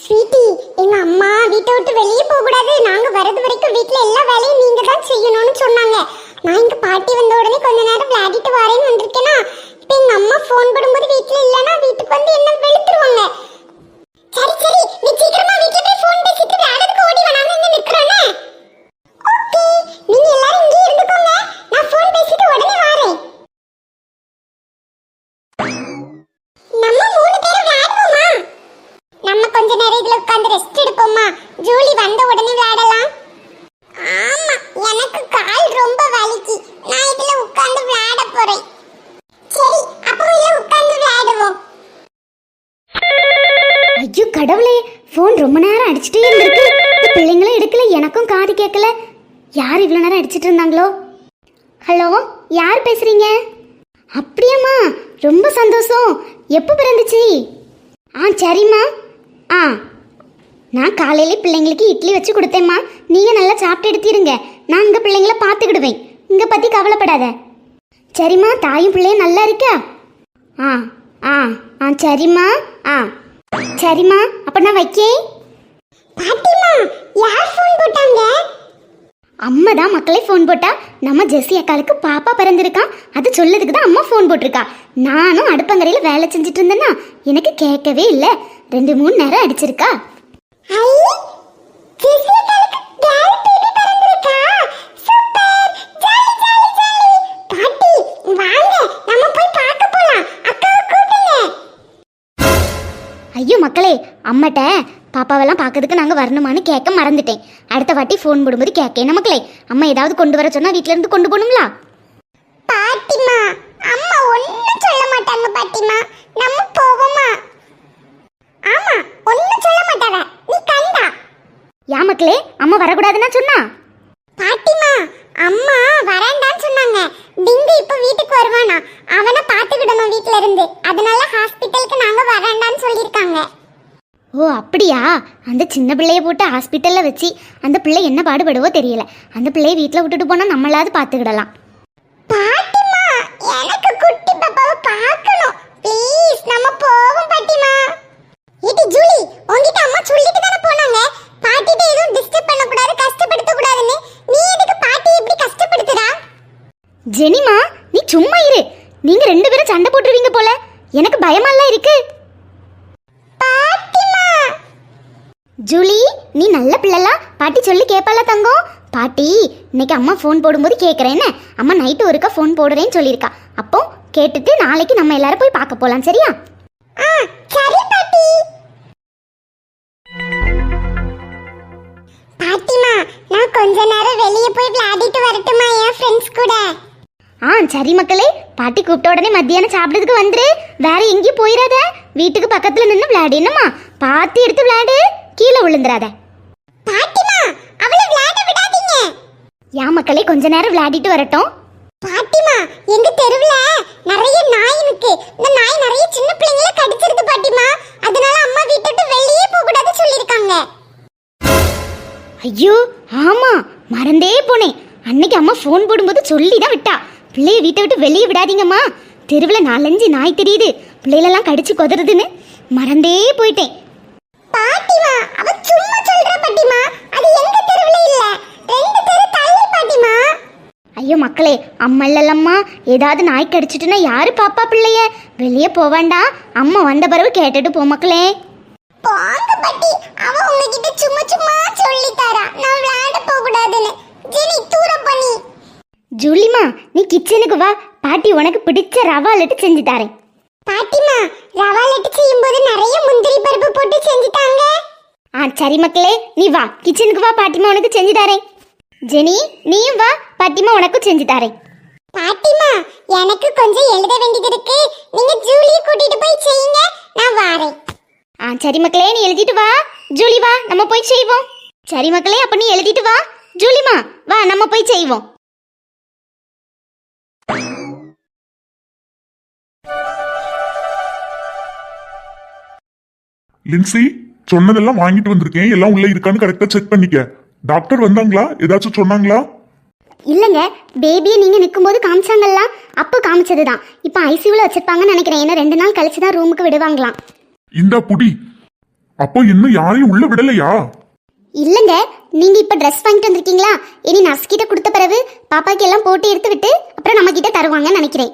Sweetie, எங்க அம்மா வீட்டை விட்டு வெளியே போக கூடாது, நாங்க வரது வரைக்கும் வீட்ல எல்லா வேலையும் நீங்க தான் செய்யணும்னு சொன்னாங்க. நான் இங்க பாட்டி வந்த உடனே கொஞ்ச நேரம் விளையாடிட்டு வரேன்னு வந்திருக்கேனா. இப்ப எங்க அம்மா ஃபோன் பண்ணும்போது வீட்ல இல்லனா வீட்டுக்கு வந்து என்ன வெளுத்துருவாங்க. சரி சரி, நீ சீக்கிரமா வீட்ல போய் ஃபோன் பேசிட்டு விளையாடுறதுக்கு ஓடி வா, நாங்க இங்க நிக்கறோனே. ஓகே, நீங்க எல்லாரும் இங்கே இருந்துக்கோங்க, நான் ஃபோன் பேசிட்டு உடனே வரேன். நம்ம மூணு பேரும் விளையாடுவோமா? நம்ம கொஞ்ச நேரம் இதுல உட்கார்ந்து ரெஸ்ட் எடுப்போமா? ஜூலி வந்த உடனே விளையாடலாம். ஆமா, எனக்கு கால் ரொம்ப வலிக்கு, நான் இதுல உட்கார்ந்து விளையாட போறேன். சரி, அப்போ இதுல உட்கார்ந்து விளையாடுவோம். ஐயோ கடவுளே, ஃபோன் ரொம்ப நேரம் அடிச்சிட்டே இருந்திருக்கு. இந்த பிள்ளைங்களும் எடுக்கல, எனக்கும் காது கேட்கல. யார் இவ்வளோ நேரம் அடிச்சிட்டு இருந்தாங்களோ? ஹலோ, யார் பேசுறீங்க? அப்படியாம்மா, ரொம்ப சந்தோஷம். எப்போ பிறந்துச்சு? சரிம்மா. நான் காலையில பிள்ளைங்களுக்கு இட்லி வச்சு கொடுத்தேம்மா. நீங்கள் நல்லா சாப்பிட்டு எடுத்திருங்க, நான் இங்கே பிள்ளைங்களை பார்த்துக்கிடுவேன். இங்கே பற்றி கவலைப்படாத. சரிம்மா, தாயும் பிள்ளையும் நல்லா இருக்கா? சரிம்மா. சரிம்மா, அப்போ நான் வைக்கேன். பாட்டிமா, யார் ஃபோன் போட்டாங்க? அம்மா தான் மக்களே ஃபோன் போட்டா. நம்ம ஜெஸ்ஸி அக்காளுக்கு பாப்பா பிறந்திருக்கான், அது சொல்லதுக்கு தான் அம்மா ஃபோன் போட்டிருக்கா. நானும் அடுப்பங்கரையில் வேலை செஞ்சுட்டு இருந்தேன்னா எனக்கு கேட்கவே இல்லை. 2-3 நேரம் அடிச்சிருக்கா. ஐயோ மக்களே, அம்மாட்ட பாப்பாவெல்லாம் பார்க்கறதுக்கு நாங்கள் வரணுமான்னு கேட்க மறந்துட்டேன். அடுத்த வாட்டி ஃபோன் போடும்போது கேட்கேன். மக்களே, அம்மா ஏதாவது கொண்டு வர சொன்னா வீட்டில இருந்து கொண்டு போகணும்ல. பாட்டிமா, அம்மா ஒன்னும் சொல்ல மாட்டாங்க பாட்டிமா, நம்ம போவோமா? ஆமா, ஒன்னும் சொல்ல மாட்டாங்க, நீ கண்டா. யா மக்களே, அம்மா வரக்கூடாதுன்னா சொன்னா? பாட்டிமா, அம்மா வராண்டான்னு சொன்னாங்க. டிங்கு இப்ப வீட்டுக்கு வருவானா, அவனை பார்த்துக்கிடணும் வீட்ல இருந்து, அதனால ஹாஸ்பிட்டலுக்கு நாங்க வராண்டான்னு சொல்லியிருக்காங்க. ஓ அப்படியா? அந்த சின்ன பிள்ளைய போட்டு ஹாஸ்பிட்டலில் வச்சு அந்த பிள்ளை என்ன பாடுபடுவோ தெரியல. அந்த பிள்ளையை வீட்டில் விட்டுட்டு போனால் நம்மளாவது பார்த்துக்கிடலாம். பாட்டிமா, எனக்கு குட்டி பாப்பாவை பார்க்கணும், ப்ளீஸ் நம்ம போவோம் பாட்டிமா. ஏடி ஜூலி, உன்கிட்ட அம்மா சொல்லிட்டு தானே போனாங்க பாட்டிட்ட எதுவும் டிஸ்டர்ப் பண்ண கூடாது, கஷ்டப்படுத்த கூடாதுன்னு. நீ எதுக்கு பாட்டி இப்படி கஷ்டப்படுத்துறா? ஜெனிமா, நீ சும்மா இரு. நீங்க 2 பேரும் சண்டை போட்டுருவீங்க போல, எனக்கு பயமாலாம் இருக்கு. ஜூலி, நீ நல்ல பிள்ளைலாம், பாட்டி சொல்லி கேட்பால தங்கம். பாட்டி இன்னைக்கு அம்மா ஃபோன் போடும்போது கேட்குறேன்னு, அம்மா நைட்டு ஒருக்கா ஃபோன் போடுறேன்னு சொல்லியிருக்கா. அப்போ கேட்டுட்டு நாளைக்கு நம்ம எல்லாரும் போய் பார்க்க போகலாம், சரியா? சரி பாட்டி. பாட்டிமா, நான் கொஞ்ச நேரம் வெளியே போய் விளையாடிட்டு வரட்டுமா என் ஃப்ரெண்ட்ஸ் கூட? சரி மக்களே, பாட்டி கூப்பிட்ட உடனே மத்தியானம் சாப்பிட்றதுக்கு வந்துரு. வேற எங்கேயும் போயிடாத, வீட்டுக்கு பக்கத்தில் நின்று விளையாடு. என்னம்மா, பார்த்து எடுத்து விளையாடு, கீழே விழுந்துடாத. பாட்டிமா, அவளை விளையாட விடாதீங்க. யா மக்களே, கொஞ்ச நேரம் விளையாடிட்டு வரட்டும். பாட்டிமா, எங்க தெருவுல நிறைய நாய் இருக்கு, இந்த நாய் நிறைய சின்ன பிள்ளைங்கள கடிச்சிருக்கு பாட்டிமா, அதனால அம்மா வீட்டை விட்டு வெளியே போக கூடாது சொல்லிருக்காங்க. ஐயோ ஆமா, மறந்தே போனேன். அன்னைக்கு அம்மா ஃபோன் போடும்போது சொல்லி தான் விட்டா, பிள்ளைய வீட்டை விட்டு வெளியே விடாதீங்கம்மா, தெருவில் 4-5 நாய் தெரியுது, பிள்ளைகளெல்லாம் கடிச்சு கொதறதுன்னு மறந்தே போயிட்டேன். பாட்டிமா, அவ சும்மா சொல்றா பாட்டிமா, அது எங்க தெருவுல இல்ல, 2 தெரு தள்ளி பாட்டிமா. ஐயோ மக்களே, அம்மா இல்லல்லம்மா, ஏதாவது நாய் கடிச்சிட்டுனா யாரு பாப்பா பிள்ளைய? வெளியே போவாண்டா, அம்மா வந்த பிறகு கேட்டுட்டு போ மக்களே. போங்க பாட்டி, அவ உங்ககிட்ட சும்மா சும்மா சொல்லி தரா நான் விளையாட போக கூடாதுன்னு. ஜெனி தூர பண்ணி. ஜூலிமா, நீ கிச்சனுக்கு வா, பாட்டி உனக்கு பிடிச்ச ரவா லட்டு செஞ்சு தரேன். பாட்டிமா, ரவா லட்டு செய்யும்போது நிறைய முந்திரி பருப்பு போட்டு செஞ்சுட்டாங்க. சரி மக்களே, நீ வா கிச்சனுக்கு வா, பாட்டிமா உனக்கு செஞ்சு தரேன். ஜெனி நீயும் வா, பாட்டிமா உனக்கும் செஞ்சு தரேன். பாட்டிமா, எனக்கு கொஞ்சம் எழுத வேண்டியது இருக்கு, நீங்க ஜூலியை கூட்டிட்டு போய் செய்யுங்க, நான் வரேன். சரி மக்களே, நீ எழுதிட்டு வா. ஜூலி வா, நம்ம போய் செய்வோம். சரி மக்களே, அப்ப நீ எழுதிட்டு வா. ஜூலிமா வா, நம்ம போய் செய்வோம். லின்சி, சொன்னதெல்லாம் வாங்கிட்டு வந்திருக்கேன், எல்லாம் உள்ள இருக்கான்னு கரெக்டா செக் பண்ணிக்க. டாக்டர் வந்தாங்களா, ஏதாச்சும் சொன்னாங்களா? இல்லைங்க, பேபியை நீங்கள் நிற்கும்போது காமிச்சாங்கல்ல, அப்போ காமிச்சது தான். இப்போ ஐசியூவில் வச்சிருப்பாங்கன்னு நினைக்கிறேன். ஏன்னா 2 நாள் கழிச்சு தான் ரூமுக்கு விடுவாங்களாம். இந்த புடி அப்போ இன்னும் யாரையும் உள்ள விடலையா? இல்லைங்க, நீங்க இப்ப ட்ரெஸ் வாங்கிட்டு வந்திருக்கீங்களா? இனி நர்ஸ் கிட்ட கொடுத்த பிறகு பாப்பாக்கு எல்லாம் போட்டு எடுத்து விட்டு அப்புறம் நம்ம கிட்ட தருவாங்கன்னு நினைக்கிறேன்.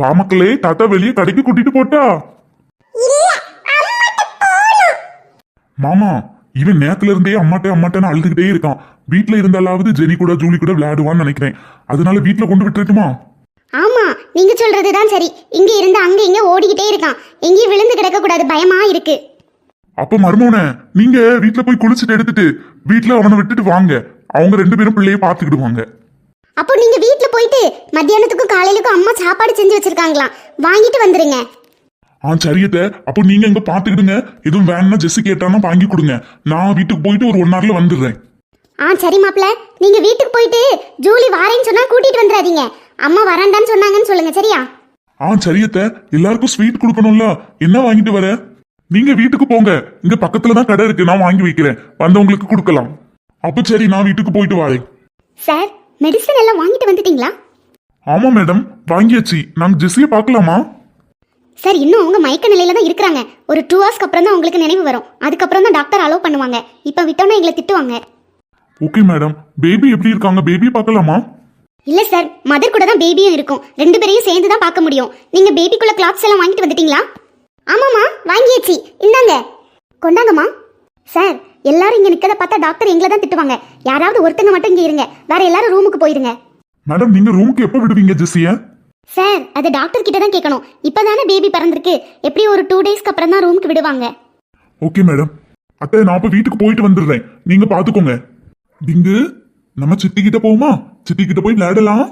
வா மக்களே, தாத்தா வெளியே கடைக்கு கூட்டிட்டு போட்டா. மாமா, இவன் நேத்துல இருந்தே அம்மாட்டேன்னு அழுதுகிட்டே இருக்கான். வீட்டுல இருந்தாலாவது ஜெனி கூட ஜூலி கூட விளையாடுவான்னு நினைக்கிறேன். அதனால வீட்டுல கொண்டு விட்டுட்டுமா? ஆமா, நீங்க சொல்றதுதான் சரி. இங்க இருந்து அங்க இங்க ஓடிக்கிட்டே இருக்கான். எங்கேயும் விழுந்து கிடக்க கூடாது, பயமா இருக்கு. அப்ப மருமவனே, நீங்க வீட்டுல போய் குளிச்சுட்டு எடுத்துட்டு வீட்டுல அவனை விட்டுட்டு வாங்க. அவங்க 2 பேரும் பிள்ளைய பாத்துக்கிடுவாங்க. அப்போ நீங்க வீட்ல போயிட்டு மத்தியானத்துக்கும் காலையிலுக்கும் அம்மா சாப்பாடு செஞ்சு வச்சிருக்காங்களாம், வாங்கிட்டு வந்துருங்க. சரியத்த. அப்போ நீங்க இங்க பாத்துக்கிடுங்க. எதுவும் வேணும்னா ஜெஸ்ஸி கேட்டானா வாங்கி கொடுங்க. நான் வீட்டுக்கு போயிட்டு ஒரு 1 ஹவர்ல வந்துடுறேன். சரி மாப்ள, நீங்க வீட்டுக்கு போயிட்டு ஜூலி வாரேன்னு சொன்னா கூட்டிட்டு வந்துடாதீங்க. அம்மா வரண்டான்னு சொன்னாங்கன்னு சொல்லுங்க, சரியா? சரியத்த. எல்லாருக்கும் ஸ்வீட் கொடுக்கணும்ல, என்ன வாங்கிட்டு வர? நீங்க வீட்டுக்கு போங்க. இங்க பக்கத்துல தான் கடை இருக்கு, நான் வாங்கி வைக்கிறேன். வந்தவங்களுக்கு கொடுக்கலாம். அப்ப சரி, நான் வீட்டுக்கு போயிட்டு வரேன். சார், மெடிசன் எல்லாம் வாங்கிட்டு வந்துட்டீங்களா? ஆமா மேடம், வாங்கியாச்சு. நாங்க ஜெஸ்ஸியை பார்க்கலாமா? சார், இன்னும் அவங்க மயக்க நிலையில தான் இருக்கிறாங்க. ஒரு 2 ஹவர்ஸ்க்கு அப்புறம் தான் உங்களுக்கு நினைவு வரும். அதுக்கப்புறம் தான் டாக்டர் அலோவ் பண்ணுவாங்க. இப்போ விட்டோன்னா எங்களை திட்டுவாங்க. Okay madam. பேபி எப்படி இருக்காங்க? பேபி பார்க்கலாமா? இல்ல சார், மதர் கூட தான் பேபியும் இருக்கும். 2 பேரையும் சேர்ந்து தான் பார்க்க முடியும். நீங்க பேபிக்குள்ள கிளாத்ஸ் எல்லாம் வாங்கிட்டு வந்துட்டீங்களா? ஆமாமா, வாங்கியாச்சு. இந்தாங்க, கொண்டாங்கம்மா. சார், எல்லாரும் இங்க நிக்கத பார்த்தா டாக்டர் எங்களை தான் திட்டுவாங்க. யாராவது ஒருத்தங்க மட்டும் இங்க இருங்க, வேற எல்லாரும் ரூமுக்கு போயிருங்க. மேடம், நீங்க ரூமுக்கு எப்ப விடுவீங்க ஜெஸ்ஸிய? சார், அது டாக்டர் கிட்ட தான் கேட்கணும். இப்பதானே பேபி பிறந்திருக்கு. எப்படி ஒரு 2 டேஸ்க்கு அப்புறம் தான் ரூமுக்கு விடுவாங்க. Okay madam. அத்தை, நான் இப்ப வீட்டுக்கு போயிட்டு வந்துடுறேன். நீங்க பாத்துக்கோங்க. டிங்கு, நம்ம சித்தி கிட்ட போவோமா? சித்தி கிட்ட போய் விளையாடலாம்.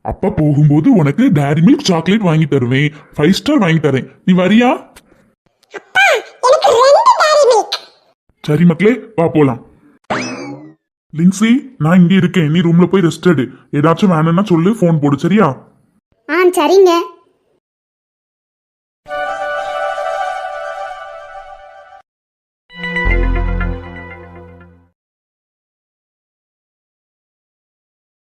அப்பா போகும்போது உனக்கு டேரி மில்க் சாக்லேட் வாங்கி தருவேன். 5 ஸ்டார் வாங்கி தரேன். நீ வரியா? சரி மக்களே, வா போலாம். லின்சி, நான் இங்க இருக்கேன். நீ ரூம்ல போய் ரெஸ்ட் எடு. ஏதாச்சும் வேணும்னா சொல்லு, ஃபோன் போடு, சரியா? சரிங்க.